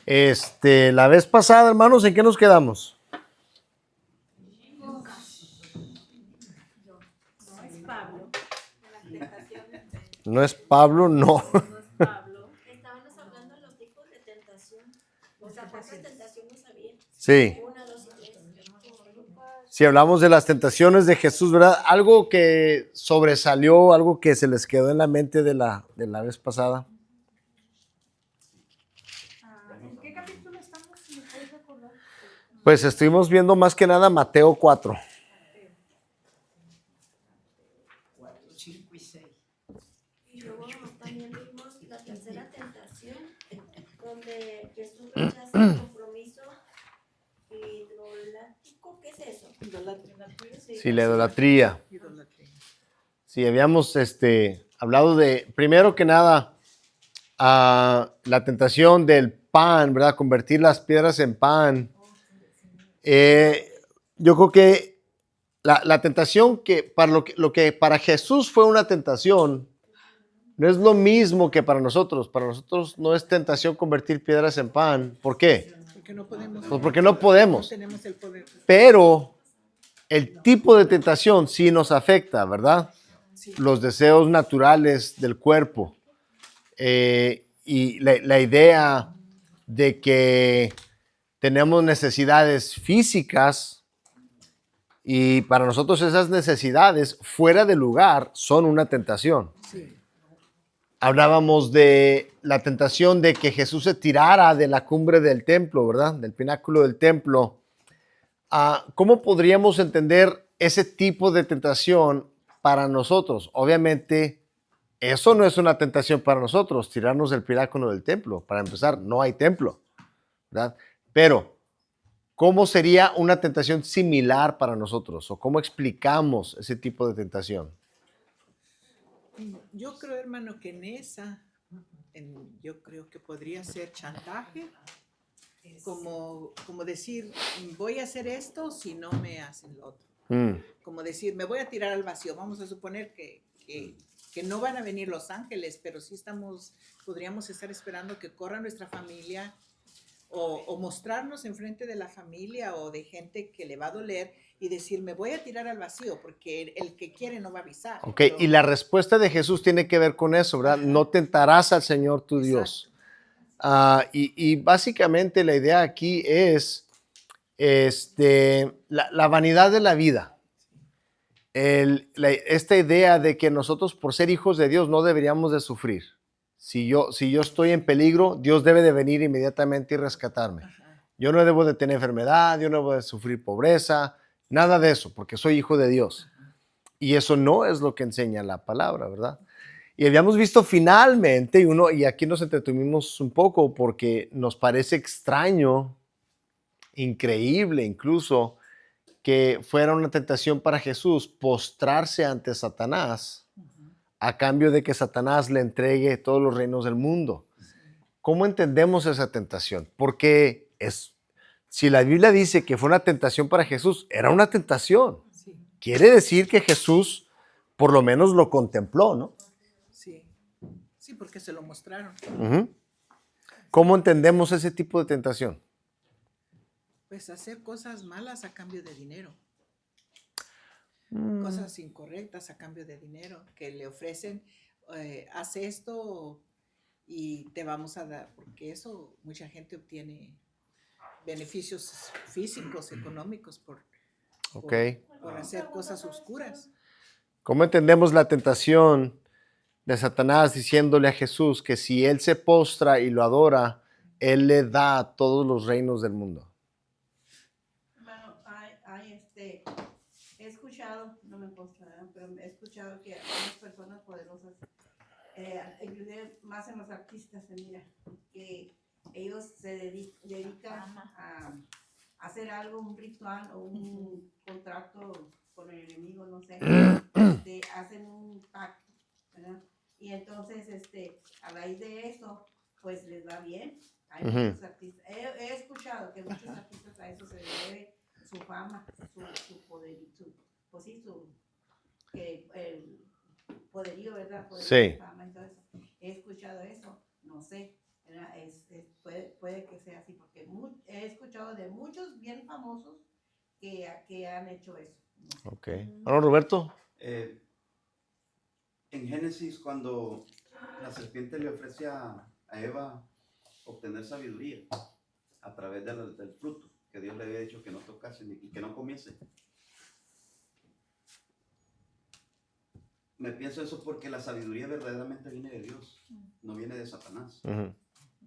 La vez pasada, hermanos, ¿en qué nos quedamos? No es Pablo. No es Pablo, no. No es Pablo. Estábamos hablando de los tipos de tentación. O sea, ¿cuántas tentaciones había? Sí. 1, 2 y 3. Si hablamos de las tentaciones de Jesús, ¿verdad? Algo que sobresalió, algo que se les quedó en la mente de la vez pasada. ¿En qué capítulo estamos? ¿Me puedes recordar? Pues estuvimos viendo más que nada Mateo 4. 4, 5 y 6. Y luego también vimos la tercera tentación, donde Jesús rechaza el compromiso idolátrico. ¿Qué es eso? Sí, la idolatría. Idolatría. Sí, habíamos hablado de, primero que nada, la tentación del pan, ¿verdad? Convertir las piedras en pan. Yo creo que la tentación que para lo que para Jesús fue una tentación, no es lo mismo que para nosotros. Para nosotros no es tentación convertir piedras en pan. ¿Por qué? Porque no podemos. Pues porque no podemos. No tenemos el poder. Pero el tipo de tentación sí nos afecta, ¿verdad? Sí. Los deseos naturales del cuerpo. Y la idea de que tenemos necesidades físicas y para nosotros esas necesidades fuera de lugar son una tentación. Sí. Hablábamos de la tentación de que Jesús se tirara de la cumbre del templo, ¿verdad? Del pináculo del templo. ¿Cómo podríamos entender ese tipo de tentación para nosotros? Obviamente, eso no es una tentación para nosotros, tirarnos del pináculo del templo. Para empezar, no hay templo, ¿verdad? Pero, ¿cómo sería una tentación similar para nosotros? ¿O cómo explicamos ese tipo de tentación? Yo creo, hermano, que yo creo que podría ser chantaje, como decir, voy a hacer esto si no me hacen lo otro. Como decir, me voy a tirar al vacío. Vamos a suponer que no van a venir los ángeles, pero sí podríamos estar esperando que corra nuestra familia o mostrarnos enfrente de la familia o de gente que le va a doler y decir, me voy a tirar al vacío porque el que quiere no va a avisar. Ok, y la respuesta de Jesús tiene que ver con eso, ¿verdad? No tentarás al Señor tu Dios. Y básicamente la idea aquí es la vanidad de la vida. Esta idea de que nosotros por ser hijos de Dios no deberíamos de sufrir. Si yo estoy en peligro, Dios debe de venir inmediatamente y rescatarme. Yo no debo de tener enfermedad, yo no debo de sufrir pobreza, nada de eso, porque soy hijo de Dios. Y eso no es lo que enseña la palabra, ¿verdad? Y habíamos visto finalmente, y aquí nos entretuvimos un poco porque nos parece extraño, increíble incluso, que fuera una tentación para Jesús postrarse ante Satanás a cambio de que Satanás le entregue todos los reinos del mundo. ¿Cómo entendemos esa tentación? Porque si la Biblia dice que fue una tentación para Jesús, era una tentación. Sí. Quiere decir que Jesús por lo menos lo contempló, ¿no? Sí, porque se lo mostraron. ¿Cómo entendemos ese tipo de tentación? Pues hacer cosas malas a cambio de dinero. Cosas incorrectas a cambio de dinero, que le ofrecen, haz esto y te vamos a dar, porque eso mucha gente obtiene beneficios físicos, económicos por hacer cosas oscuras. ¿Cómo entendemos la tentación de Satanás diciéndole a Jesús que si él se postra y lo adora, él le da todos los reinos del mundo? Hermano, he escuchado, no me postrarán, pero he escuchado que algunas personas poderosas, inclusive más en los artistas, se mira, que ellos se dedican a hacer algo, un ritual o un contrato con el enemigo, no sé, hacen un pacto, ¿verdad? Y entonces, a raíz de eso, pues les va bien. Hay muchos artistas, he escuchado que muchos artistas a eso se debe su fama, su poder, el poderío, ¿verdad? Poderío, sí. fama, entonces, he escuchado eso, no sé, puede que sea así, porque he escuchado de muchos bien famosos que han hecho eso. Ok. Bueno, Roberto. En Génesis, cuando la serpiente le ofrece a Eva obtener sabiduría a través del fruto que Dios le había dicho que no tocase y que no comiese. Me pienso eso porque la sabiduría verdaderamente viene de Dios, no viene de Satanás,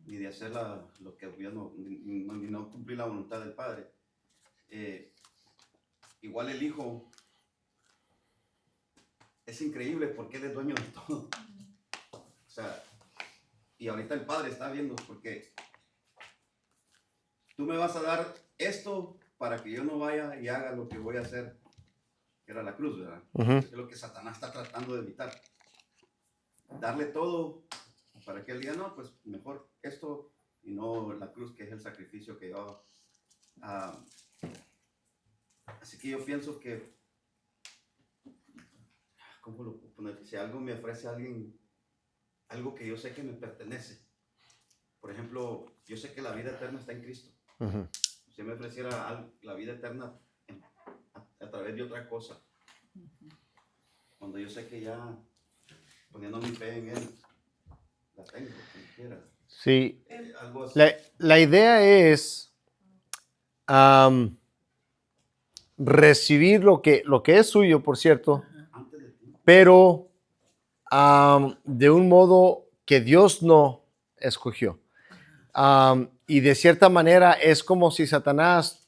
ni de hacer lo que ni no cumplir la voluntad del Padre. Igual el Hijo es increíble porque Él es dueño de todo. O sea, y ahorita el Padre está viendo porque tú me vas a dar esto para que yo no vaya y haga lo que voy a hacer, que era la cruz, ¿verdad? Es lo que Satanás está tratando de evitar. Darle todo para que él diga, no, pues mejor esto y no la cruz, que es el sacrificio que llevaba. Así que yo pienso que, ¿cómo lo puedo poner? Si algo me ofrece a alguien, algo que yo sé que me pertenece. Por ejemplo, yo sé que la vida eterna está en Cristo. Si me ofreciera la vida eterna a través de otra cosa, cuando yo sé que ya poniendo mi fe en Él, la tengo, como quiera. Sí. Algo así. La idea es recibir lo que es suyo, por cierto, Antes de ti. pero de un modo que Dios no escogió. Y de cierta manera es como si Satanás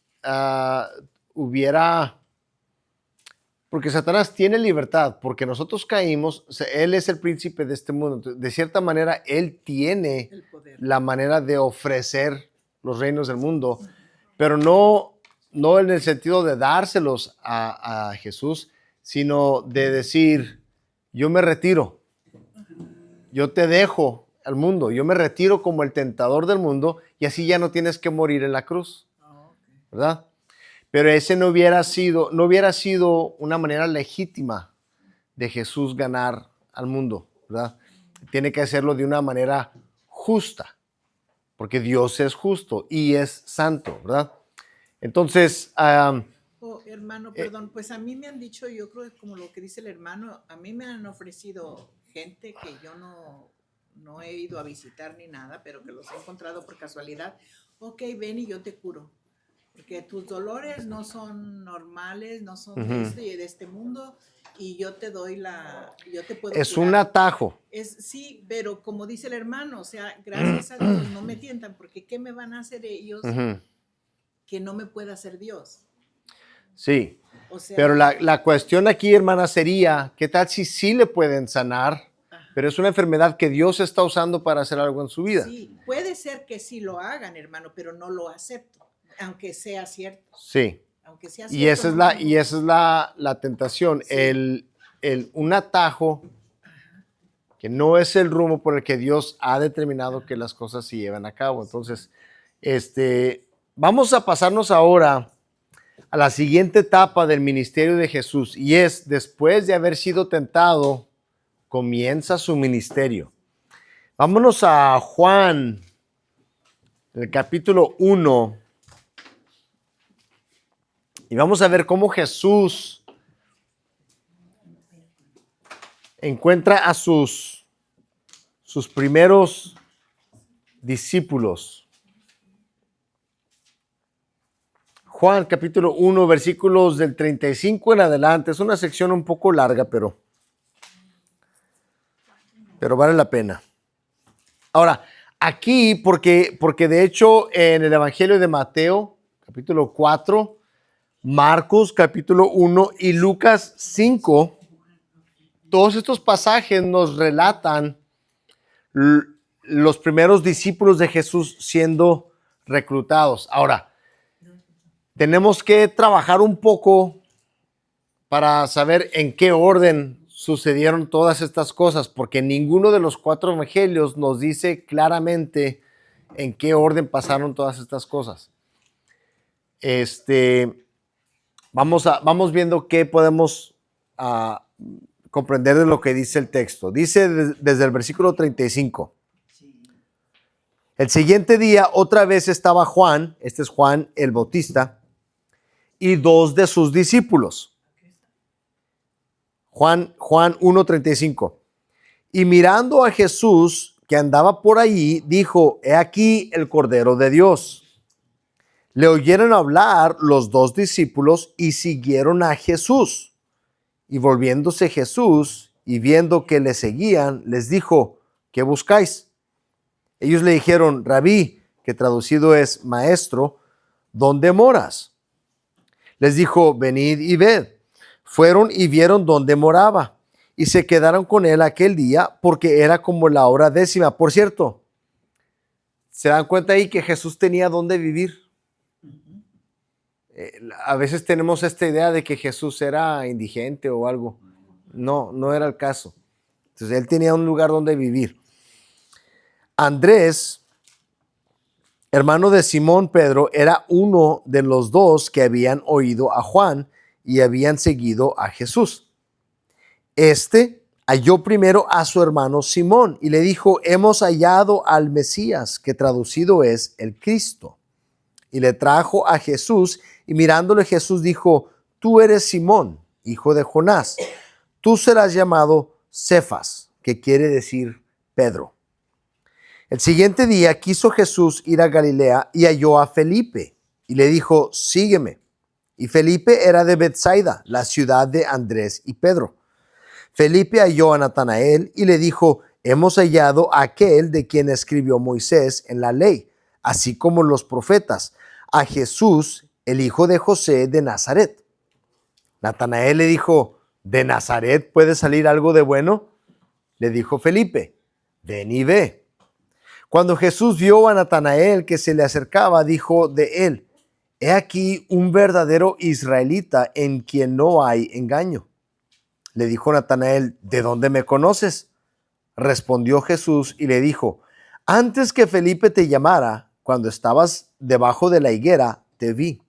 porque Satanás tiene libertad, porque nosotros caímos, él es el príncipe de este mundo. Entonces, de cierta manera, él tiene El poder. la manera de ofrecer los reinos del mundo, pero no en el sentido de dárselos a Jesús, sino de decir, yo me retiro, yo te dejo al mundo, yo me retiro como el tentador del mundo y así ya no tienes que morir en la cruz, ¿verdad? Pero ese no hubiera sido una manera legítima de Jesús ganar al mundo, ¿verdad? Tiene que hacerlo de una manera justa, porque Dios es justo y es santo, ¿verdad? Entonces, Hermano, perdón, pues a mí me han dicho, yo creo que como lo que dice el hermano, a mí me han ofrecido gente que yo no he ido a visitar ni nada, pero que los he encontrado por casualidad. Ok, ven y yo te curo, porque tus dolores no son normales, no son de este mundo, y yo te doy yo te puedo es curar. un atajo. Sí, pero como dice el hermano, o sea, gracias a Dios no me tientan, porque ¿qué me van a hacer ellos que no me pueda hacer Dios? Sí, O sea, pero la cuestión aquí, hermana, sería, ¿qué tal si sí le pueden sanar, pero es una enfermedad que Dios está usando para hacer algo en su vida? Sí, puede ser que sí lo hagan, hermano, pero no lo acepto, aunque sea cierto. Sí. Aunque sea Y cierto, esa es la tentación, sí. Un atajo que no es el rumbo por el que Dios ha determinado que las cosas se lleven a cabo. Entonces, vamos a pasarnos ahora a la siguiente etapa del ministerio de Jesús, y es, después de haber sido tentado, comienza su ministerio. Vámonos a Juan, el capítulo 1, y vamos a ver cómo Jesús encuentra a sus primeros discípulos. Juan capítulo 1, versículos del 35 en adelante. Es una sección un poco larga, pero vale la pena. Ahora, aquí, porque de hecho en el Evangelio de Mateo, capítulo 4, Marcos, capítulo 1 y Lucas 5, todos estos pasajes nos relatan los primeros discípulos de Jesús siendo reclutados. Ahora, tenemos que trabajar un poco para saber en qué orden sucedieron todas estas cosas, porque ninguno de los 4 evangelios nos dice claramente en qué orden pasaron todas estas cosas. Vamos viendo qué podemos comprender de lo que dice el texto. Dice desde el versículo 35. El siguiente día otra vez estaba Juan, este es Juan el Bautista, y 2 de sus discípulos. Juan 1:35. Y mirando a Jesús que andaba por allí, dijo: he aquí el Cordero de Dios. Le oyeron hablar los 2 discípulos y siguieron a Jesús. Y volviéndose Jesús y viendo que le seguían, les dijo: ¿qué buscáis? Ellos le dijeron: Rabí, que traducido es maestro, ¿dónde moras? Les dijo: venid y ved. Fueron y vieron dónde moraba, y se quedaron con él aquel día, porque era como la hora 10. Por cierto, ¿se dan cuenta ahí que Jesús tenía dónde vivir? A veces tenemos esta idea de que Jesús era indigente o algo. No, no era el caso. Entonces, él tenía un lugar donde vivir. Andrés, hermano de Simón Pedro, era uno de los 2 que habían oído a Juan y habían seguido a Jesús. Este halló primero a su hermano Simón y le dijo: hemos hallado al Mesías, que traducido es el Cristo. Y le trajo a Jesús, y mirándole Jesús dijo: tú eres Simón, hijo de Jonás. Tú serás llamado Cefas, que quiere decir Pedro. El siguiente día quiso Jesús ir a Galilea y halló a Felipe y le dijo: sígueme. Y Felipe era de Betsaida, la ciudad de Andrés y Pedro. Felipe halló a Natanael y le dijo: hemos hallado a aquel de quien escribió Moisés en la ley, así como los profetas, a Jesús, el hijo de José de Nazaret. Natanael le dijo: ¿de Nazaret puede salir algo de bueno? Le dijo Felipe: ven y ve. Cuando Jesús vio a Natanael que se le acercaba, dijo de él: he aquí un verdadero israelita en quien no hay engaño. Le dijo Natanael: ¿de dónde me conoces? Respondió Jesús y le dijo: antes que Felipe te llamara, cuando estabas debajo de la higuera, te vi.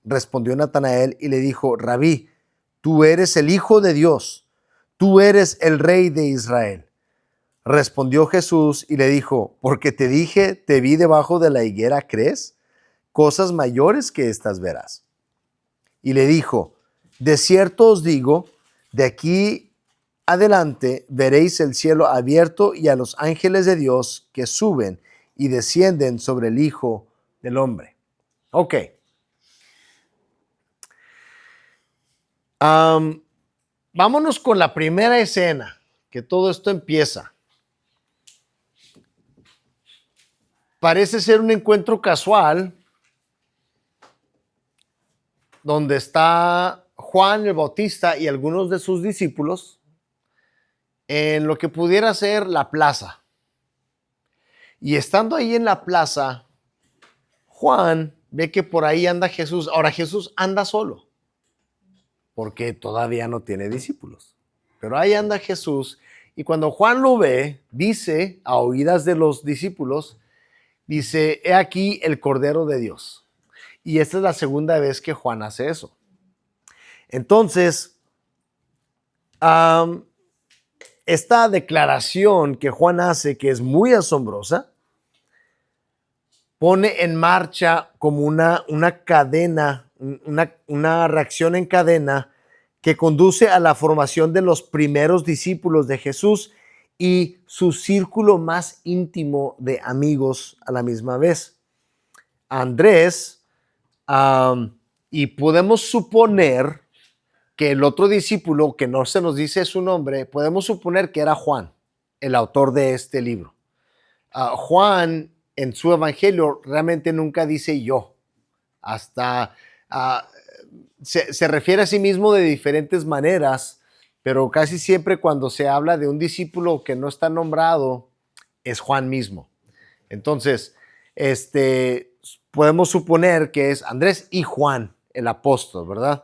Respondió Natanael y le dijo: Rabí, tú eres el Hijo de Dios, tú eres el Rey de Israel. Respondió Jesús y le dijo: porque te dije, te vi debajo de la higuera, ¿crees? Cosas mayores que estas verás. Y le dijo: de cierto os digo, de aquí adelante veréis el cielo abierto y a los ángeles de Dios que suben y descienden sobre el Hijo del Hombre. Ok. Vámonos con la primera escena, que todo esto empieza. Parece ser un encuentro casual donde está Juan el Bautista y algunos de sus discípulos en lo que pudiera ser la plaza. Y estando ahí en la plaza, Juan ve que por ahí anda Jesús. Ahora Jesús anda solo, porque todavía no tiene discípulos. Pero ahí anda Jesús, y cuando Juan lo ve, dice a oídas de los discípulos, dice: he aquí el Cordero de Dios. Y esta es la segunda vez que Juan hace eso. Entonces, esta declaración que Juan hace, que es muy asombrosa, pone en marcha como una cadena, una reacción en cadena que conduce a la formación de los primeros discípulos de Jesús y su círculo más íntimo de amigos a la misma vez. Andrés, y podemos suponer que el otro discípulo, que no se nos dice su nombre, podemos suponer que era Juan, el autor de este libro. Juan, en su evangelio, realmente nunca dice yo. Hasta se refiere a sí mismo de diferentes maneras, pero casi siempre cuando se habla de un discípulo que no está nombrado, es Juan mismo. Entonces, podemos suponer que es Andrés y Juan, el apóstol, ¿verdad?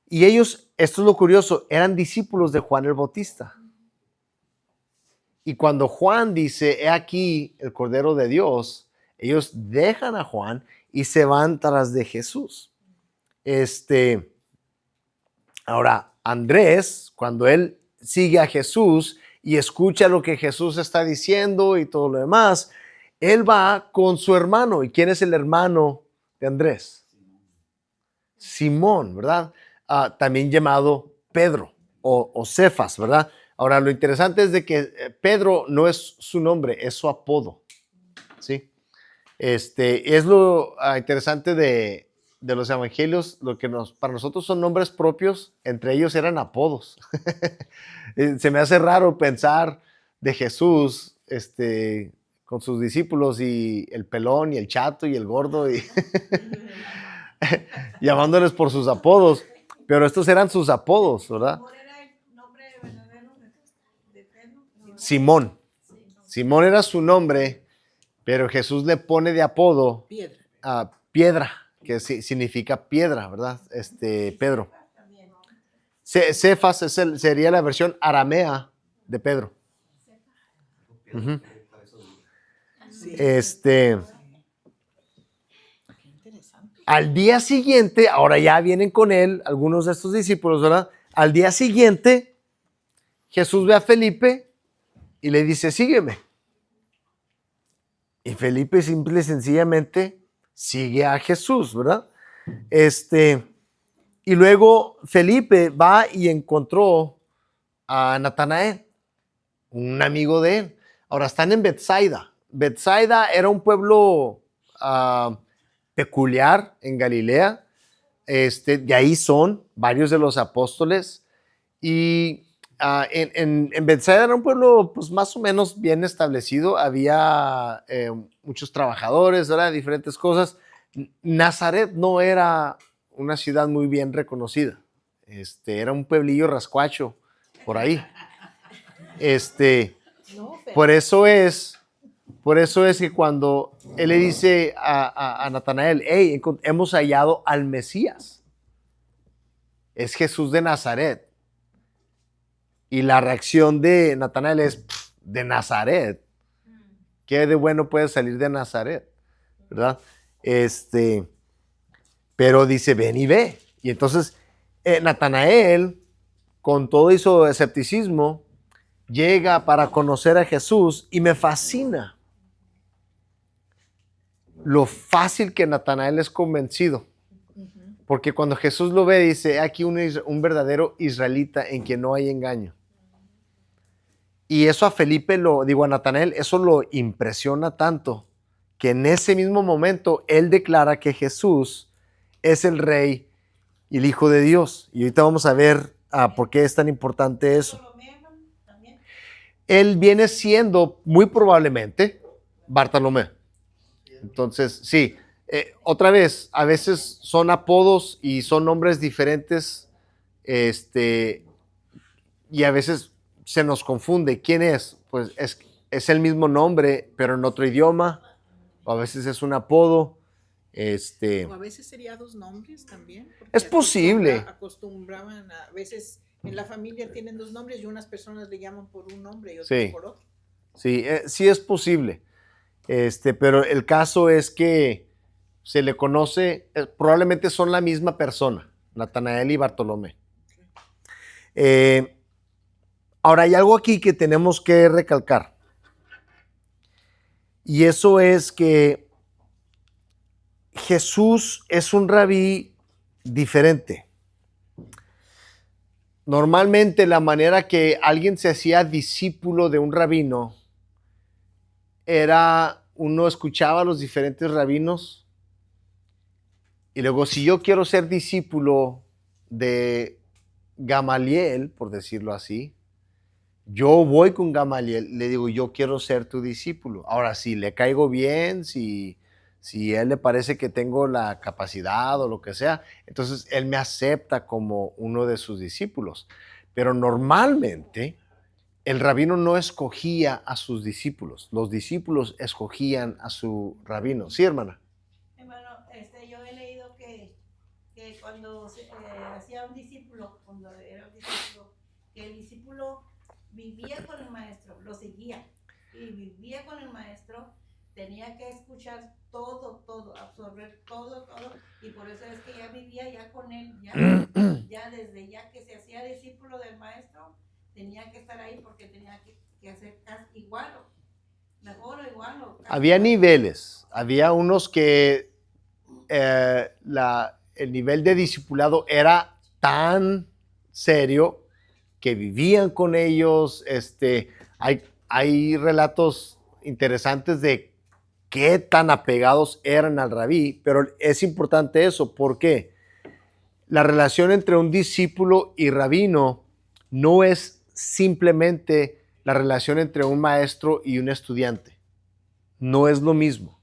Y ellos, esto es lo curioso, eran discípulos de Juan el Bautista. Y cuando Juan dice: he aquí el Cordero de Dios, ellos dejan a Juan y se van tras de Jesús. Ahora, Andrés, cuando él sigue a Jesús y escucha lo que Jesús está diciendo y todo lo demás, él va con su hermano. ¿Y quién es el hermano de Andrés? Simón, ¿verdad? También llamado Pedro o Cefas, ¿verdad? Ahora, lo interesante es de que Pedro no es su nombre, es su apodo, ¿sí? Es lo interesante de los evangelios, lo que para nosotros son nombres propios, entre ellos eran apodos. Se me hace raro pensar de Jesús, con sus discípulos y el pelón y el chato y el gordo y llamándoles por sus apodos, pero estos eran sus apodos, ¿verdad? ¿Cuál era el nombre verdadero de Pedro? Simón. Simón era su nombre, pero Jesús le pone de apodo Piedra. a Piedra, que significa piedra, ¿verdad? Pedro. También. Cefas sería la versión aramea de Pedro. Ujú. Sí. Qué interesante. Al día siguiente, ahora ya vienen con él algunos de estos discípulos, ¿verdad? Al día siguiente, Jesús ve a Felipe y le dice, sígueme. Y Felipe simple y sencillamente sigue a Jesús, ¿verdad? Y luego Felipe va y encontró a Natanael, un amigo de él. Ahora están en Betsaida. Betsaida era un pueblo peculiar en Galilea. De ahí son varios de los apóstoles. Y en Betsaida era un pueblo pues, más o menos bien establecido. Había muchos trabajadores, ¿verdad? Diferentes cosas. Nazaret no era una ciudad muy bien reconocida. Era un pueblillo rascuacho por ahí. No, pero Por eso es que cuando él le dice a Natanael, hey, hemos hallado al Mesías, es Jesús de Nazaret. Y la reacción de Natanael es, ¿de Nazaret? ¿Qué de bueno puede salir de Nazaret? ¿Verdad? Pero dice, ven y ve. Y entonces Natanael, con todo su escepticismo, llega para conocer a Jesús y me fascina lo fácil que Natanael es convencido. Porque cuando Jesús lo ve, dice, aquí un verdadero israelita en quien no hay engaño. Y eso a Natanael, eso lo impresiona tanto que en ese mismo momento él declara que Jesús es el Rey y el Hijo de Dios. Y ahorita vamos a ver por qué es tan importante eso. También. Él viene siendo muy probablemente Bartolomé. Entonces, sí, otra vez, a veces son apodos y son nombres diferentes, y a veces se nos confunde. ¿Quién es? Pues es el mismo nombre, pero en otro idioma, o a veces es un apodo. o a veces sería dos nombres también. Porque Es posible. Acostumbraban a veces en la familia tienen dos nombres y unas personas le llaman por un nombre y otros Sí. por otro. Sí, sí es posible. Pero el caso es que se le conoce, probablemente son la misma persona, Natanael y Bartolomé. Ahora hay algo aquí que tenemos que recalcar. Y eso es que Jesús es un rabí diferente. Normalmente la manera que alguien se hacía discípulo de un rabino era, uno escuchaba a los diferentes rabinos y luego si yo quiero ser discípulo de Gamaliel, por decirlo así, yo voy con Gamaliel, le digo, yo quiero ser tu discípulo. Ahora, si le caigo bien, si a él le parece que tengo la capacidad o lo que sea, entonces él me acepta como uno de sus discípulos. Pero normalmente el rabino no escogía a sus discípulos, los discípulos escogían a su rabino. Sí, hermana. Hermano, yo he leído que cuando hacía un discípulo, cuando era un discípulo, que el discípulo vivía con el maestro, lo seguía y vivía con el maestro, tenía que escuchar todo, absorber todo, y por eso es que ya vivía ya con él, ya desde ya que se hacía discípulo del maestro, tenía que estar ahí porque tenía que hacer igual. mejor o igual. Había niveles. Había unos que el nivel de discipulado era tan serio que vivían con ellos. Hay relatos interesantes de qué tan apegados eran al rabí, pero es importante eso. ¿Por qué? La relación entre un discípulo y rabino no es simplemente la relación entre un maestro y un estudiante. No es lo mismo.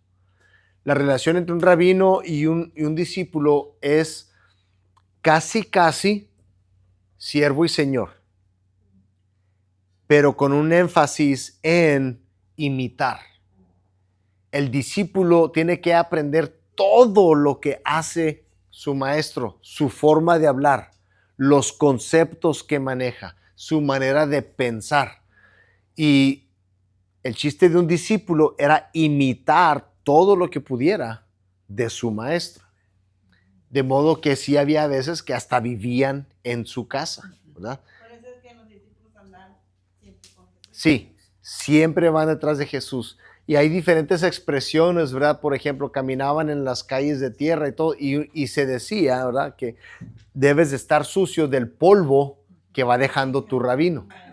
La relación entre un rabino y un discípulo es casi siervo y señor, pero con un énfasis en imitar. El discípulo tiene que aprender todo lo que hace su maestro, su forma de hablar, los conceptos que maneja, su manera de pensar. Y el chiste de un discípulo era imitar todo lo que pudiera de su maestro. De modo que sí había veces que hasta vivían en su casa, ¿verdad? Por eso es que los discípulos andan siempre con Jesús. Sí, siempre van detrás de Jesús. Y hay diferentes expresiones, ¿verdad? Por ejemplo, caminaban en las calles de tierra y todo, y se decía, ¿verdad? Que debes de estar sucio del polvo que va dejando tu rabino. Ajá.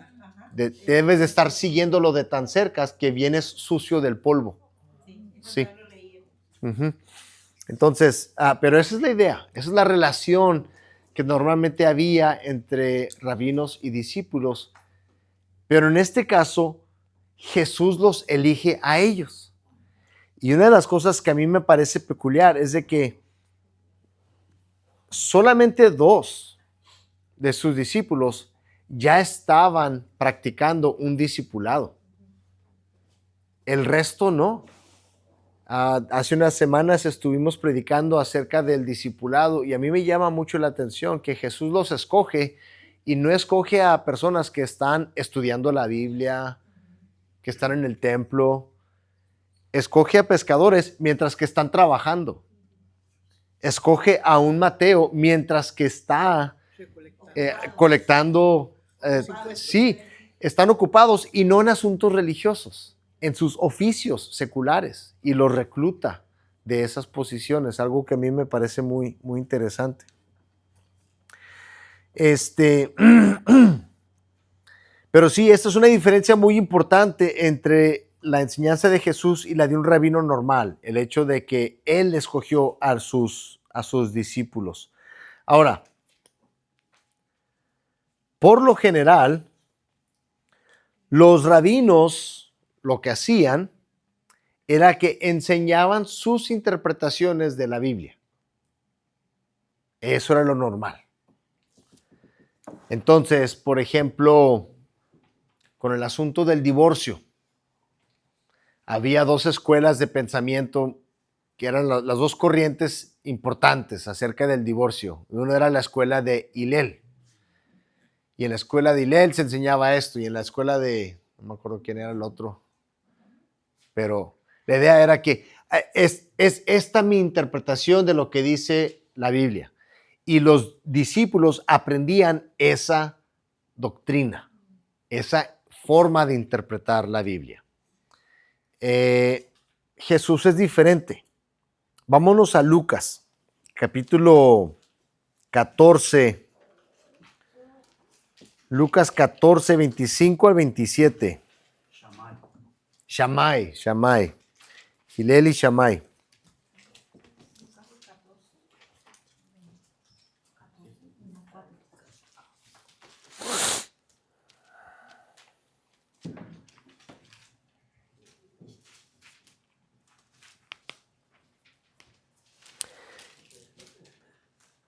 Debes de estar siguiéndolo de tan cerca que vienes sucio del polvo. Sí. Eso lo leí. Ujú. Entonces, pero esa es la idea, esa es la relación que normalmente había entre rabinos y discípulos. Pero en este caso, Jesús los elige a ellos. Y una de las cosas que a mí me parece peculiar es de que solamente 2 de sus discípulos ya estaban practicando un discipulado. El resto no. Hace unas semanas estuvimos predicando acerca del discipulado y a mí me llama mucho la atención que Jesús los escoge y no escoge a personas que están estudiando la Biblia, que están en el templo. Escoge a pescadores mientras que están trabajando. Escoge a un Mateo mientras que está colectando. Sí, están ocupados y no en asuntos religiosos, en sus oficios seculares, y los recluta de esas posiciones, algo que a mí me parece muy, muy interesante. Pero sí, esta es una diferencia muy importante entre la enseñanza de Jesús y la de un rabino normal, el hecho de que él escogió a sus discípulos. Ahora, por lo general, los rabinos lo que hacían era que enseñaban sus interpretaciones de la Biblia. Eso era lo normal. Entonces, por ejemplo, con el asunto del divorcio, había 2 escuelas de pensamiento que eran las 2 corrientes importantes acerca del divorcio. Una era la escuela de Hillel. Y en la escuela de Hillel se enseñaba esto, y en la escuela de, no me acuerdo quién era el otro, pero la idea era que es esta mi interpretación de lo que dice la Biblia. Y los discípulos aprendían esa doctrina, esa forma de interpretar la Biblia. Jesús es diferente. Vámonos a Lucas, capítulo 14. Lucas 14, 25 al 27. Shammai. Hillel y Shammai.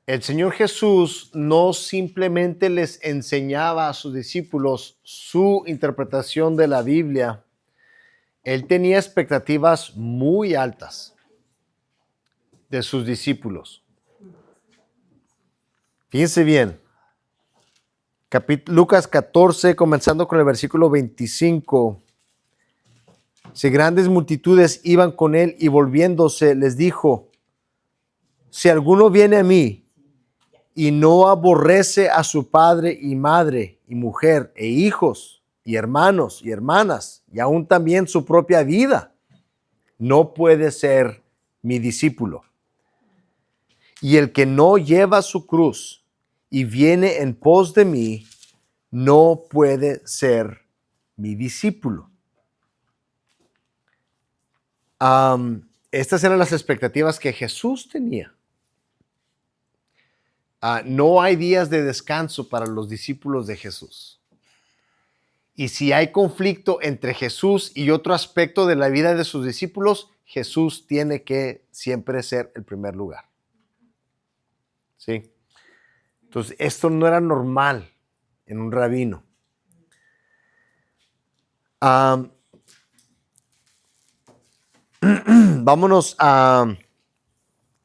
El Señor Jesús no simplemente les enseñaba a sus discípulos su interpretación de la Biblia. Él tenía expectativas muy altas de sus discípulos. Fíjense bien. Lucas 14, comenzando con el versículo 25. Si grandes multitudes iban con él y volviéndose les dijo: si alguno viene a mí y no aborrece a su padre y madre y mujer e hijos y hermanos y hermanas, y aún también su propia vida, no puede ser mi discípulo. Y el que no lleva su cruz y viene en pos de mí, no puede ser mi discípulo. Estas eran las expectativas que Jesús tenía. No hay días de descanso para los discípulos de Jesús. Y si hay conflicto entre Jesús y otro aspecto de la vida de sus discípulos, Jesús tiene que siempre ser el primer lugar. ¿Sí? Entonces, esto no era normal en un rabino. Vámonos a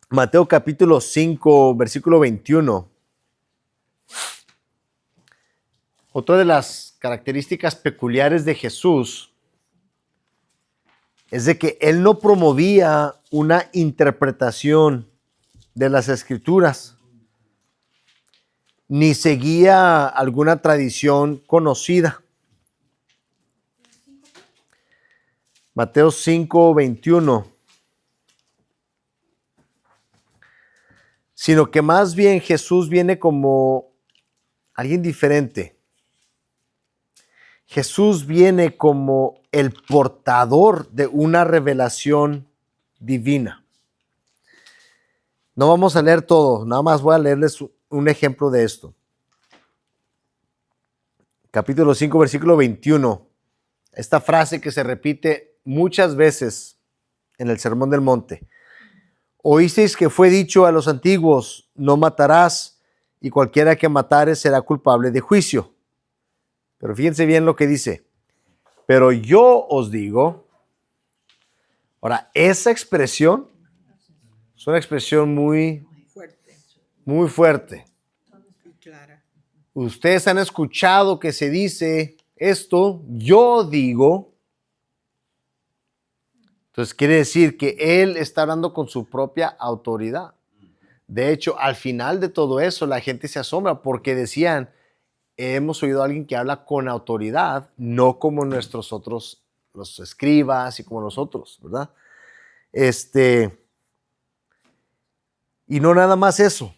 Mateo capítulo 5, versículo 21. Otra de las características peculiares de Jesús es de que él no promovía una interpretación de las Escrituras, ni seguía alguna tradición conocida. Mateo 5, 21. Sino que más bien Jesús viene como alguien diferente. Jesús viene como el portador de una revelación divina. No vamos a leer todo, nada más voy a leerles un ejemplo de esto. Capítulo 5, versículo 21. Esta frase que se repite muchas veces en el Sermón del Monte. Oísteis que fue dicho a los antiguos, no matarás, y cualquiera que matare será culpable de juicio. Pero fíjense bien lo que dice. Pero yo os digo. Ahora, esa expresión es una expresión muy fuerte. Y clara. Ustedes han escuchado que se dice esto, yo digo. Entonces quiere decir que él está hablando con su propia autoridad. De hecho, al final de todo eso, la gente se asombra porque decían, hemos oído a alguien que habla con autoridad, no como nuestros otros, los escribas y como nosotros, ¿verdad? Y no nada más eso.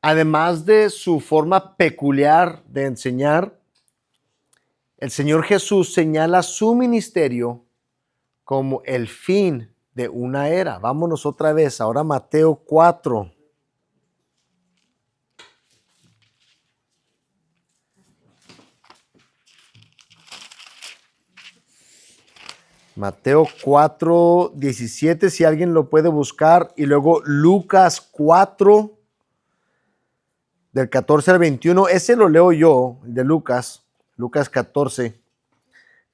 Además de su forma peculiar de enseñar, el Señor Jesús señala su ministerio como el fin de una era. Vámonos otra vez, ahora Mateo 4. Mateo 4, 17, si alguien lo puede buscar, y luego Lucas 4, del 14 al 21, ese lo leo yo, el de Lucas 14,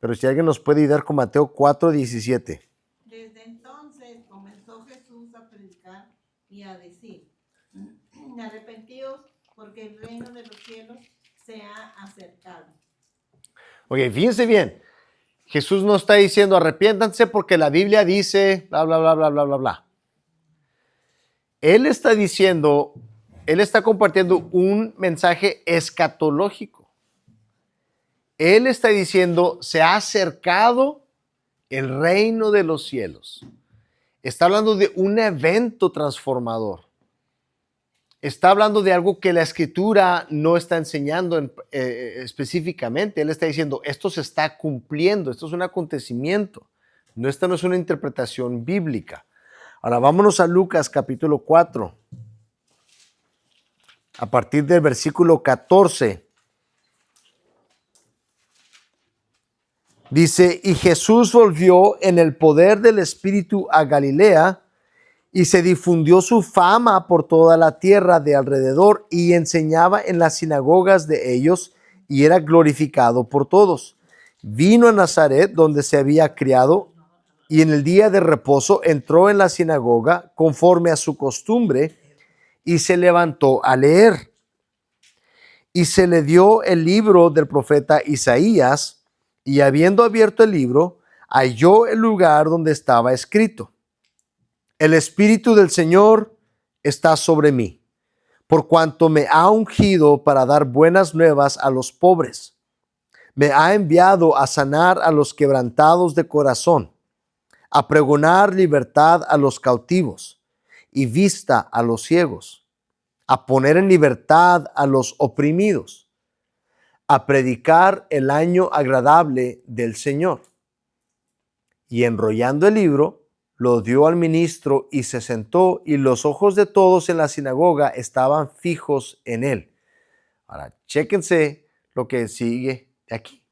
pero si alguien nos puede ayudar con Mateo 4, 17. Desde entonces comenzó Jesús a predicar y a decir, arrepentíos porque el reino de los cielos se ha acercado. Ok, fíjense bien. Jesús no está diciendo arrepiéntanse porque la Biblia dice bla, bla, bla, bla, bla, bla, bla. Él está diciendo, él está compartiendo un mensaje escatológico. Él está diciendo, se ha acercado el reino de los cielos. Está hablando de un evento transformador. Está hablando de algo que la Escritura no está enseñando específicamente. Él está diciendo, esto se está cumpliendo, esto es un acontecimiento. Esta no es una interpretación bíblica. Ahora vámonos a Lucas capítulo 4. A partir del versículo 14. Dice, y Jesús volvió en el poder del Espíritu a Galilea, y se difundió su fama por toda la tierra de alrededor, y enseñaba en las sinagogas de ellos, y era glorificado por todos. Vino a Nazaret, donde se había criado, y en el día de reposo entró en la sinagoga, conforme a su costumbre, y se levantó a leer. Y se le dio el libro del profeta Isaías, y habiendo abierto el libro, halló el lugar donde estaba escrito: el Espíritu del Señor está sobre mí, por cuanto me ha ungido para dar buenas nuevas a los pobres. me ha enviado a sanar a los quebrantados de corazón, a pregonar libertad a los cautivos y vista a los ciegos, a poner en libertad a los oprimidos, a predicar el año agradable del Señor. Y enrollando el libro, lo dio al ministro y se sentó, y los ojos de todos en la sinagoga estaban fijos en él. Ahora, chéquense lo que sigue de aquí.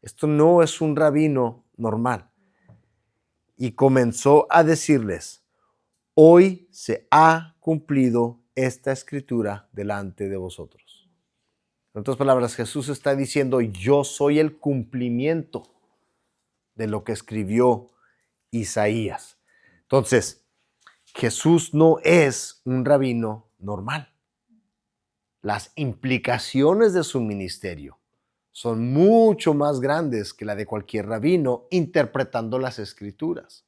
Esto no es un rabino normal. Y comenzó a decirles: hoy se ha cumplido esta escritura delante de vosotros. En otras palabras, Jesús está diciendo: yo soy el cumplimiento de lo que escribió Isaías. Entonces, Jesús no es un rabino normal. Las implicaciones de su ministerio son mucho más grandes que la de cualquier rabino interpretando las escrituras.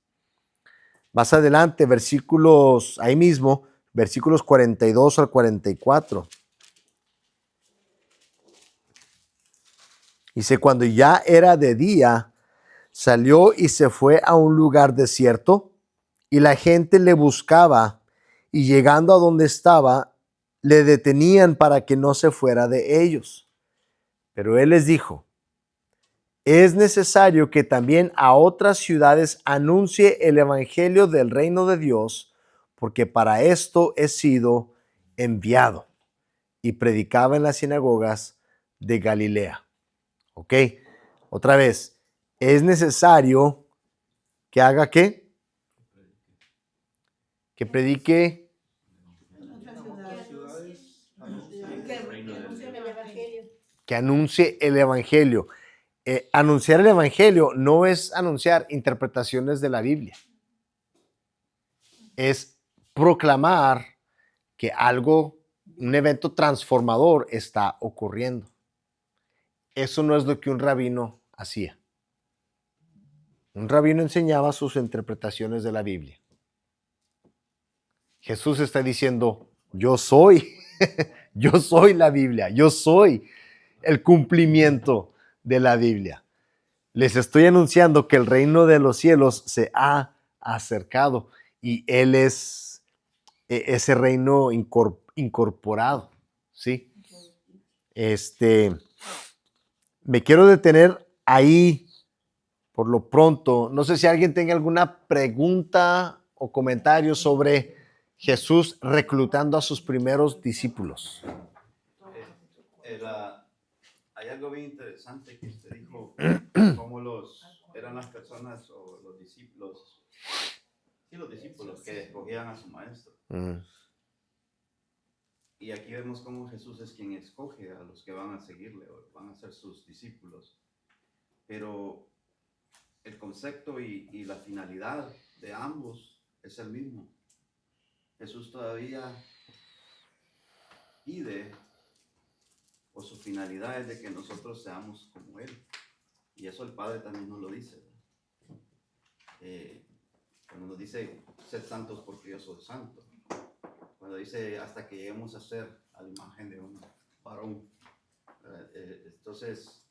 Más adelante, versículos, ahí mismo, versículos 42 al 44. Dice: cuando ya era de día, salió y se fue a un lugar desierto, y la gente le buscaba, y llegando a donde estaba, le detenían para que no se fuera de ellos. Pero él les dijo: es necesario que también a otras ciudades anuncie el evangelio del reino de Dios, porque para esto he sido enviado. Y predicaba en las sinagogas de Galilea. ¿Ok? Otra vez, es necesario que haga ¿qué? Que predique. Que anuncie el evangelio. Anunciar el evangelio no es anunciar interpretaciones de la Biblia. Es proclamar que algo, un evento transformador está ocurriendo. Eso no es lo que un rabino hacía. Un rabino enseñaba sus interpretaciones de la Biblia. Jesús está diciendo: yo soy, yo soy la Biblia, yo soy el cumplimiento de la Biblia. Les estoy anunciando que el reino de los cielos se ha acercado y Él es ese reino incorporado, ¿sí? Me quiero detener ahí por lo pronto. No sé si alguien tenga alguna pregunta o comentario sobre Jesús reclutando a sus primeros discípulos. Hay algo bien interesante que usted dijo, cómo eran las personas o los discípulos, los discípulos que escogían a su maestro. Y aquí vemos cómo Jesús es quien escoge a los que van a seguirle o van a ser sus discípulos. Pero el concepto y la finalidad de ambos es el mismo. Jesús todavía pide, o su finalidad es de que nosotros seamos como Él. Y eso el Padre también nos lo dice. Cuando nos dice: sed santos porque yo soy santo. Cuando dice: hasta que lleguemos a ser a la imagen de un varón. Entonces,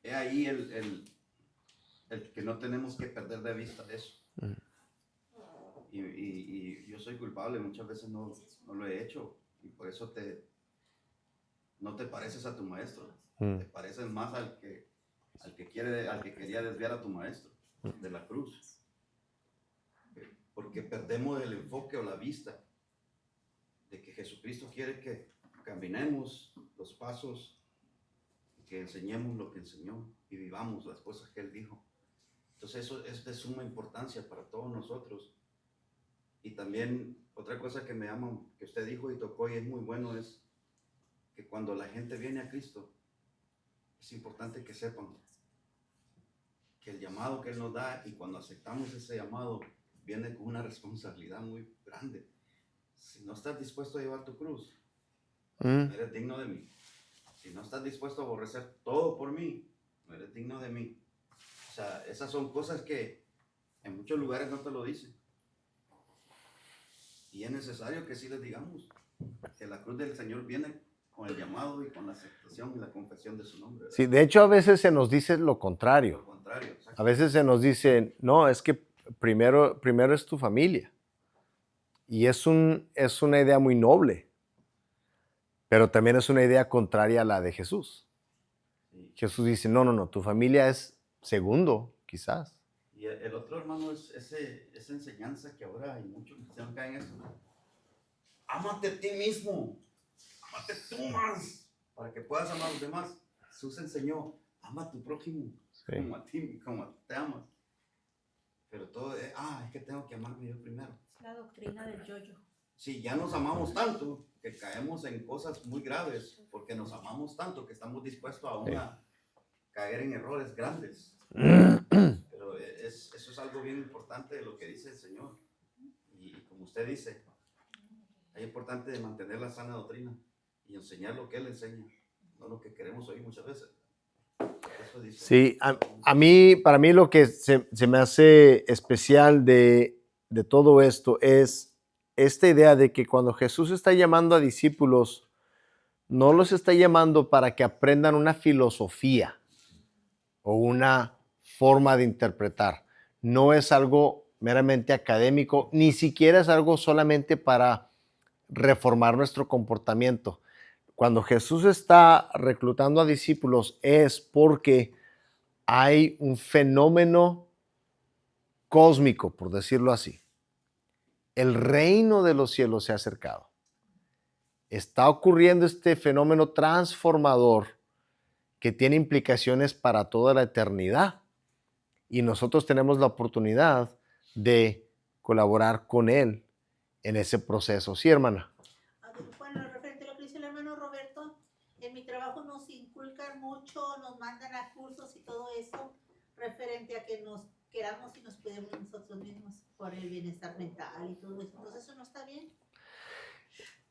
es ahí el que no tenemos que perder de vista eso. Y yo soy culpable, muchas veces no lo he hecho. Y por eso no te pareces a tu maestro. Te pareces más al que quería desviar a tu maestro de la cruz. Porque perdemos el enfoque o la vista de que Jesucristo quiere que caminemos los pasos, que enseñemos lo que enseñó y vivamos las cosas que Él dijo. Entonces eso es de suma importancia para todos nosotros. Y también otra cosa que me llama, que usted dijo y tocó y es muy bueno, es que cuando la gente viene a Cristo, es importante que sepan que el llamado que Él nos da, y cuando aceptamos ese llamado, viene con una responsabilidad muy grande. Si no estás dispuesto a llevar tu cruz, no eres digno de mí. Si no estás dispuesto a aborrecer todo por mí, no eres digno de mí. O sea, esas son cosas que en muchos lugares no te lo dicen. Y es necesario que sí les digamos que la cruz del Señor viene con el llamado y con la aceptación y la confesión de su nombre. ¿Verdad? Sí, de hecho a veces se nos dice lo contrario. Lo contrario, exacto. A veces se nos dice, no, es que primero es tu familia. Y es una idea muy noble, pero también es una idea contraria a la de Jesús. Sí. Jesús dice, no, tu familia es segundo, quizás. Y el otro, hermano, es esa enseñanza que ahora hay muchos cristianos caen en eso. Ámate a ti mismo, ámate tú más, para que puedas amar a los demás. Jesús enseñó, ama a tu prójimo, Sí. como a ti, como te amas. Pero todo es que tengo que amarme yo primero. Es la doctrina del yo-yo. Sí, ya nos amamos tanto que caemos en cosas muy graves, porque nos amamos tanto que estamos dispuestos aún a caer en errores grandes. Pero eso es algo bien importante de lo que dice el Señor. Y como usted dice, es importante mantener la sana doctrina y enseñar lo que Él enseña, no lo que queremos oír muchas veces. Eso dice. Sí, para mí lo que se me hace especial de todo esto es esta idea de que cuando Jesús está llamando a discípulos, no los está llamando para que aprendan una filosofía o una forma de interpretar. No es algo meramente académico, ni siquiera es algo solamente para reformar nuestro comportamiento. Cuando Jesús está reclutando a discípulos es porque hay un fenómeno cósmico, por decirlo así. El reino de los cielos se ha acercado. Está ocurriendo este fenómeno transformador que tiene implicaciones para toda la eternidad. Y nosotros tenemos la oportunidad de colaborar con Él en ese proceso. Sí, hermana. Bueno, referente a lo que dice el hermano Roberto, en mi trabajo nos inculcan mucho, nos mandan a cursos y todo eso, referente a que nos queramos y nos cuidemos nosotros mismos por el bienestar mental y todo eso. Entonces, ¿eso no está bien?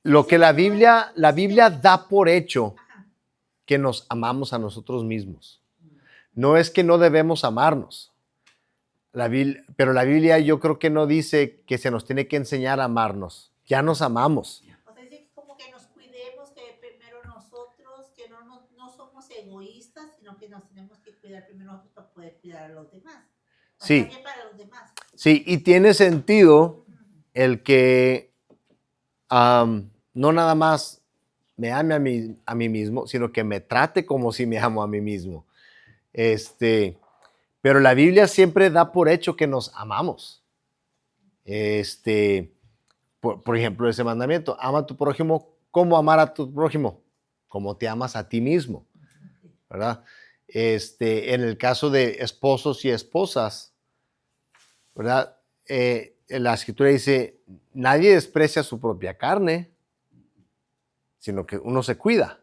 Lo que la Biblia da por hecho Ajá. que nos amamos a nosotros mismos. No es que no debemos amarnos. Pero la Biblia yo creo que no dice que se nos tiene que enseñar a amarnos. Ya nos amamos. O sea, dice como que nos cuidemos, que primero nosotros, que no somos egoístas, sino que nos tenemos que cuidar primero nosotros para poder cuidar a los demás. Sí. También para los demás. Sí, y tiene sentido el que no nada más me ame a mí mismo, sino que me trate como si me amo a mí mismo. Pero la Biblia siempre da por hecho que nos amamos. Por ejemplo, ese mandamiento, ama a tu prójimo. ¿Cómo amar a tu prójimo? Como te amas a ti mismo, ¿verdad? En el caso de esposos y esposas, ¿verdad? La Escritura dice, nadie desprecia su propia carne, sino que uno se cuida.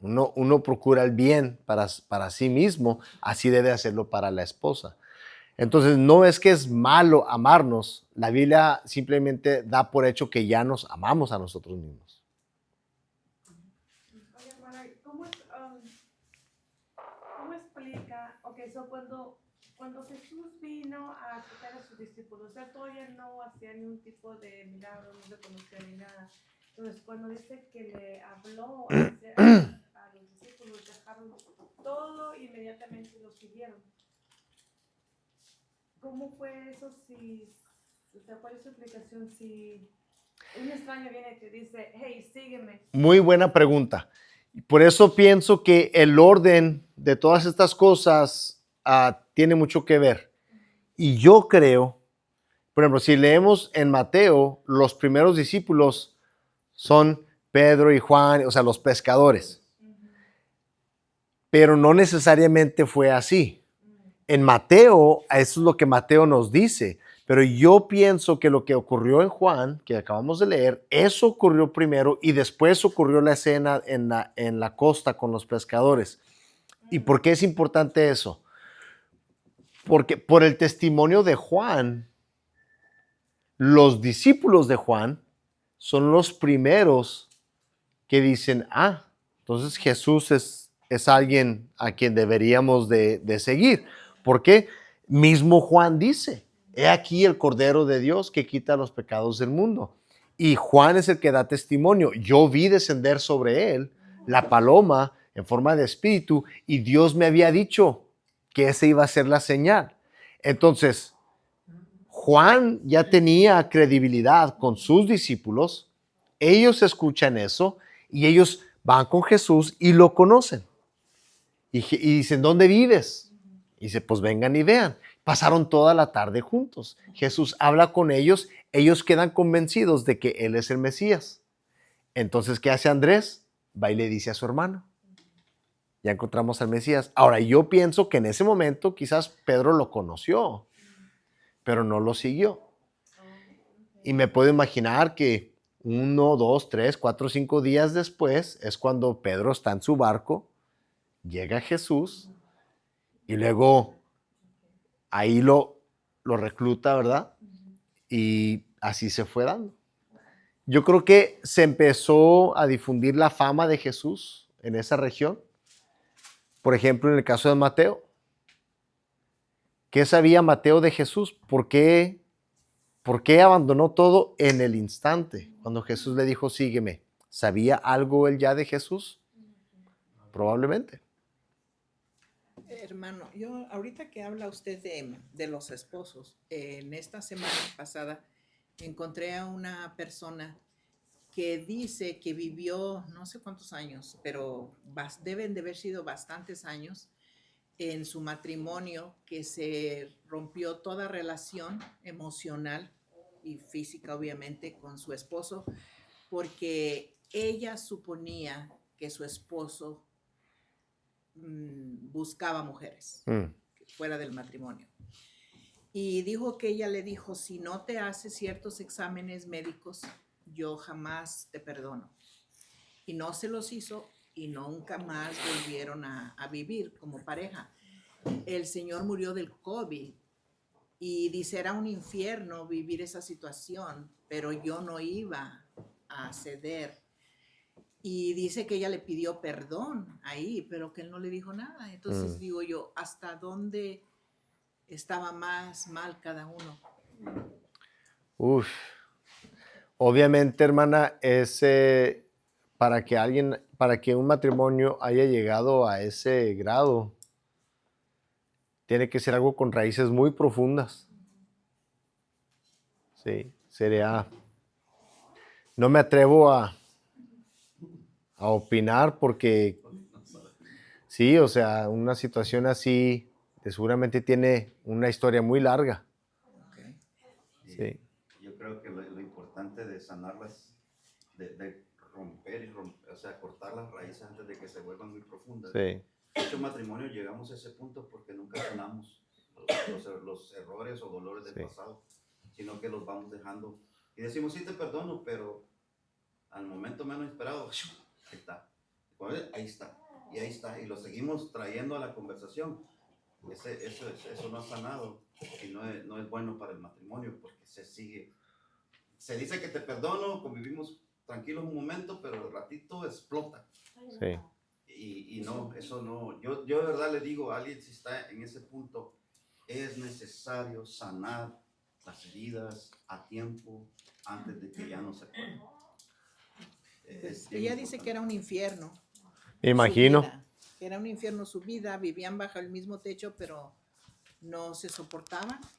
Uno procura el bien para sí mismo, así debe hacerlo para la esposa. Entonces, no es que es malo amarnos, la Biblia simplemente da por hecho que ya nos amamos a nosotros mismos. Oye, hermana, ¿cómo explica? So cuando Jesús vino a sacar a sus discípulos, él todavía no hacía ningún tipo de milagro, no se conocía ni nada. Entonces, cuando dice que le habló a los discípulos, dejaron todo y inmediatamente lo siguieron. ¿Cómo fue eso? ¿Cuál es su explicación? Si un extraño viene y te dice, hey, sígueme. Muy buena pregunta. Por eso pienso que el orden de todas estas cosas tiene mucho que ver. Y yo creo, por ejemplo, si leemos en Mateo, los primeros discípulos son Pedro y Juan, o sea, los pescadores. Pero no necesariamente fue así. En Mateo, eso es lo que Mateo nos dice, pero yo pienso que lo que ocurrió en Juan, que acabamos de leer, eso ocurrió primero y después ocurrió la escena en la costa con los pescadores. ¿Y por qué es importante eso? Porque por el testimonio de Juan, los discípulos de Juan son los primeros que dicen, entonces Jesús es alguien a quien deberíamos de seguir. ¿Por qué? Mismo Juan dice, he aquí el Cordero de Dios que quita los pecados del mundo. Y Juan es el que da testimonio. Yo vi descender sobre él la paloma en forma de espíritu y Dios me había dicho que esa iba a ser la señal. Entonces, Juan ya tenía credibilidad con sus discípulos. Ellos escuchan eso y ellos van con Jesús y lo conocen. Y dicen, ¿dónde vives? Y dice, pues vengan y vean. Pasaron toda la tarde juntos. Jesús habla con ellos. Ellos quedan convencidos de que Él es el Mesías. Entonces, ¿qué hace Andrés? Va y le dice a su hermano. Ya encontramos al Mesías. Ahora, yo pienso que en ese momento quizás Pedro lo conoció, pero no lo siguió. Y me puedo imaginar que 1, 2, 3, 4, 5 días después es cuando Pedro está en su barco, llega Jesús y luego ahí lo recluta, ¿verdad? Y así se fue dando. Yo creo que se empezó a difundir la fama de Jesús en esa región. Por ejemplo, en el caso de Mateo. ¿Qué sabía Mateo de Jesús? ¿Por qué abandonó todo en el instante? Cuando Jesús le dijo, sígueme. ¿Sabía algo él ya de Jesús? Probablemente. Hermano, yo ahorita que habla usted de los esposos, en esta semana pasada encontré a una persona que dice que vivió no sé cuántos años, pero deben de haber sido bastantes años en su matrimonio, que se rompió toda relación emocional y física, obviamente, con su esposo, porque ella suponía que su esposo buscaba mujeres fuera del matrimonio. Y dijo que ella le dijo, si no te haces ciertos exámenes médicos, yo jamás te perdono. Y no se los hizo y nunca más volvieron a vivir como pareja. El señor murió del COVID y dice, era un infierno vivir esa situación, pero yo no iba a ceder. Y dice que ella le pidió perdón ahí, pero que él no le dijo nada. Entonces digo yo, ¿hasta dónde estaba más mal cada uno? Uf. Obviamente, hermana, para que un matrimonio haya llegado a ese grado, tiene que ser algo con raíces muy profundas. Sí, no me atrevo a opinar porque sí, o sea, una situación así seguramente tiene una historia muy larga. Okay. Sí. Yo creo que lo importante de sanarlas, de romper, o sea, cortar las raíces antes de que se vuelvan muy profundas. Sí. Muchos matrimonios llegamos a ese punto porque nunca sanamos los errores o dolores del pasado, sino que los vamos dejando y decimos, sí te perdono, pero al momento menos esperado, ahí está, y ahí está, y lo seguimos trayendo a la conversación. Eso no ha sanado y no es bueno para el matrimonio porque se dice que te perdono, convivimos tranquilos un momento, pero al ratito explota. Sí. Y no, eso no. Yo de verdad le digo a alguien, si está en ese punto, es necesario sanar las heridas a tiempo antes de que ya no se pueda. Ella dice que era un infierno. Me imagino. Que era un infierno su vida, vivían bajo el mismo techo, pero no se soportaban